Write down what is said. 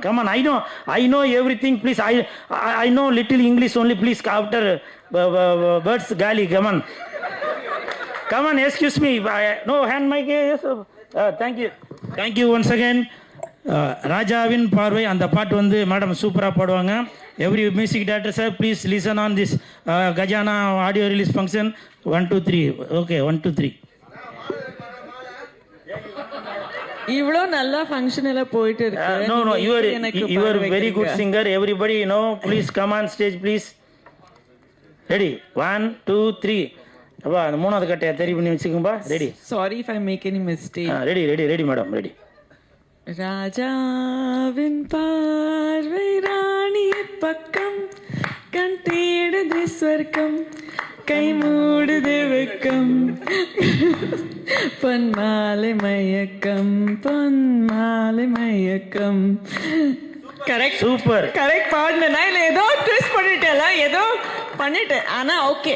Come on. I know everything. Please, I know little English only. Please, after birds, gali. Come on. Excuse me. No hand mic. Yes. Thank you once again. ராஜாவின் பார்வை அந்த பாட்டு வந்து madam சூப்பராக பாடுவாங்க. Every music director sir please listen on this Khazana audio release function 1 2 3. Okay 1 2 3. இவ்வளோ நல்லா function எல்லாம் போயிட்டு இருக்கு. No, you are very good singer. Everybody, please come on stage, please. Ready? 1 2 3. அப்பா அந்த மூணாவது கட்டையை தெரி பண்ணி வச்சுக்கோம்பா. Ready? Sorry if I make any mistake. Ready madam ready. ராஜாவின் பார்வை ராணி பக்கம், கண் தேடுது ஸ்வர்க்கம், கை மூடுது வெக்கம், பொன்மாலை மயக்கம், பொன்மாலை மயக்கம். கரெக்ட், சூப்பர், கரெக்ட் பாடினா இல்லை ஏதோ ட்விஸ்ட் பண்ணிட்டேன், ஏதோ பண்ணிட்டேன், ஆனா ஓகே.